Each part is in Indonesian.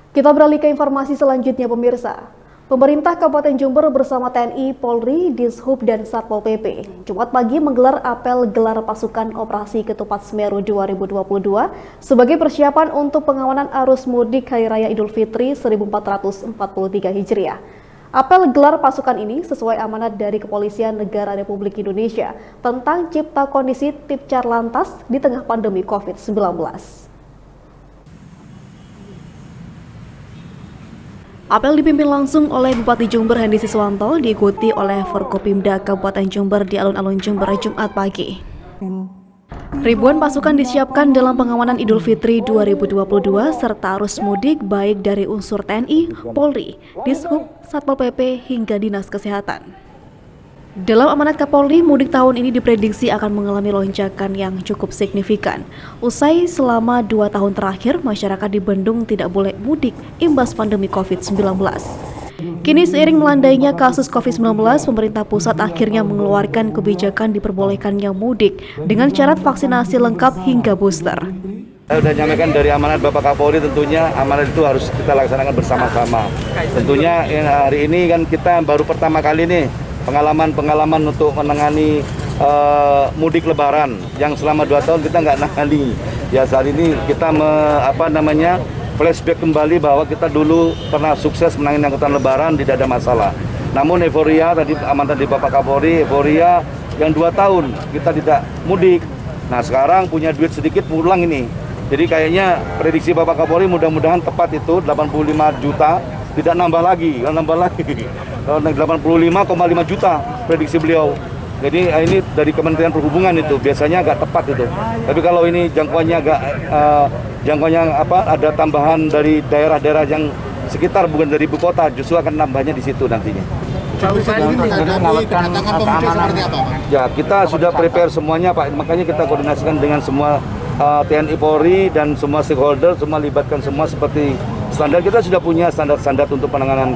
Kita beralih ke informasi selanjutnya, pemirsa. Pemerintah Kabupaten Jember bersama TNI, Polri, Dishub, dan Satpol PP Jumat pagi menggelar apel gelar pasukan operasi Ketupat Semeru 2022 sebagai persiapan untuk pengamanan arus mudik Hari Raya Idul Fitri 1443 Hijriah. Apel gelar pasukan ini sesuai amanat dari Kepolisian Negara Republik Indonesia tentang cipta kondisi Tipcar Lantas di tengah pandemi COVID-19. Apel dipimpin langsung oleh Bupati Jember Hendy Siswanto, diikuti oleh Forkopimda Kabupaten Jember di alun-alun Jember Jumat pagi. Ribuan pasukan disiapkan dalam pengamanan Idul Fitri 2022 serta arus mudik baik dari unsur TNI, Polri, Dishub, Satpol PP hingga Dinas Kesehatan. Dalam amanat Kapolri, mudik tahun ini diprediksi akan mengalami lonjakan yang cukup signifikan. Usai selama 2 tahun terakhir, masyarakat di Bendung tidak boleh mudik imbas pandemi COVID-19. Kini seiring melandainya kasus COVID-19, pemerintah pusat akhirnya mengeluarkan kebijakan diperbolehkannya mudik dengan syarat vaksinasi lengkap hingga booster. Saya sudah nyampaikan dari amanat Bapak Kapolri, tentunya amanat itu harus kita laksanakan bersama-sama. Tentunya hari ini kan kita baru pertama kali nih pengalaman untuk menangani mudik lebaran yang selama 2 tahun kita nggak nangani. Ya saat ini kita flashback kembali bahwa kita dulu pernah sukses menangani angkutan lebaran, tidak ada masalah. Namun euforia tadi amanat dari Bapak Kapolri, euforia yang 2 tahun kita tidak mudik. Nah sekarang punya duit sedikit pulang ini. Jadi kayaknya prediksi Bapak Kapolri mudah-mudahan tepat itu 85 juta. Tidak nambah lagi, 85,5 juta prediksi beliau. Jadi ini dari Kementerian Perhubungan itu biasanya agak tepat itu. Tapi kalau ini jangkauannya ada tambahan dari daerah-daerah yang sekitar bukan dari ibu kota, justru akan nambahnya di situ nantinya. Ya kita sudah prepare semuanya Pak, makanya kita koordinasikan dengan semua TNI Polri dan semua stakeholder, semua libatkan semua seperti standar. Kita sudah punya standar-standar untuk penanganan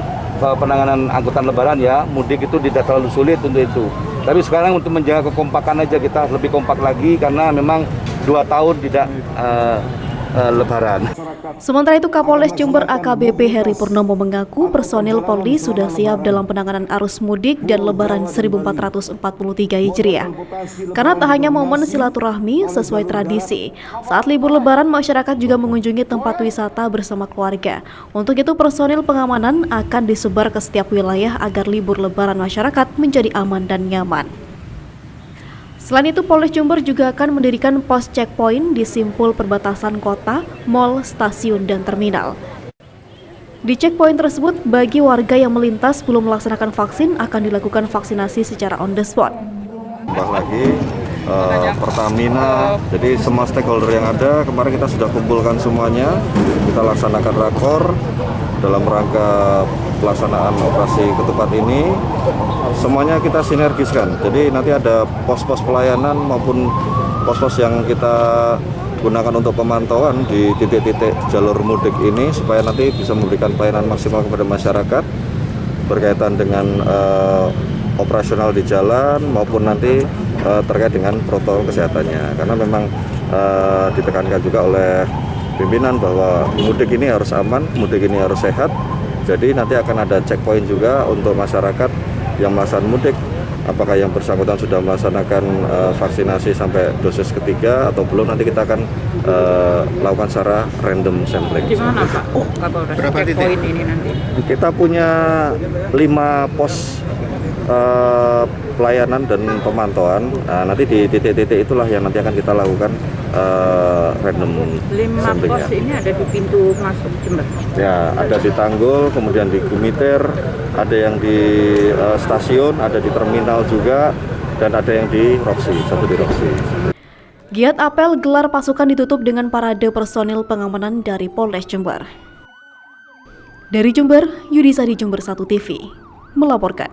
angkutan lebaran ya, mudik itu tidak terlalu sulit untuk itu. Tapi sekarang untuk menjaga kekompakan aja kita lebih kompak lagi karena memang 2 tahun tidak lebaran. Sementara itu Kapolres Jember AKBP Heri Purnomo mengaku personil Polri sudah siap dalam penanganan arus mudik dan lebaran 1443 Hijriah. Karena tak hanya momen silaturahmi sesuai tradisi, saat libur lebaran masyarakat juga mengunjungi tempat wisata bersama keluarga. Untuk itu personil pengamanan akan disebar ke setiap wilayah agar libur lebaran masyarakat menjadi aman dan nyaman. Selain itu, Polres Jember juga akan mendirikan pos checkpoint di simpul perbatasan kota, mal, stasiun, dan terminal. Di checkpoint tersebut, bagi warga yang melintas belum melaksanakan vaksin akan dilakukan vaksinasi secara on the spot. Tambah lagi Pertamina, jadi semua stakeholder yang ada kemarin kita sudah kumpulkan semuanya, kita laksanakan rakor dalam rangka pelaksanaan operasi Ketupat ini. Semuanya kita sinergiskan, jadi nanti ada pos-pos pelayanan maupun pos-pos yang kita gunakan untuk pemantauan di titik-titik jalur mudik ini supaya nanti bisa memberikan pelayanan maksimal kepada masyarakat berkaitan dengan operasional di jalan maupun nanti terkait dengan protokol kesehatannya, karena memang ditekankan juga oleh pimpinan bahwa mudik ini harus aman, mudik ini harus sehat. Jadi nanti akan ada checkpoint juga untuk masyarakat yang melaksanakan mudik, apakah yang bersangkutan sudah melaksanakan vaksinasi sampai dosis ketiga atau belum, nanti kita akan lakukan secara random sampling. Gimana Pak? Berapa checkpoint ini nanti? Kita punya 5 pos pelayanan dan pemantauan. Nah, nanti di titik-titik itulah yang nanti akan kita lakukan random 5 sampling. pos ini ada di pintu masuk Jember? Ya, ada di Tanggul, kemudian di Gumiter, ada yang di stasiun, ada di terminal juga, dan ada yang di Roxy, satu di Roxy. Giat apel gelar pasukan ditutup dengan parade personil pengamanan dari Polres Jember. Dari Jember, Yudisa di Jember 1 TV melaporkan.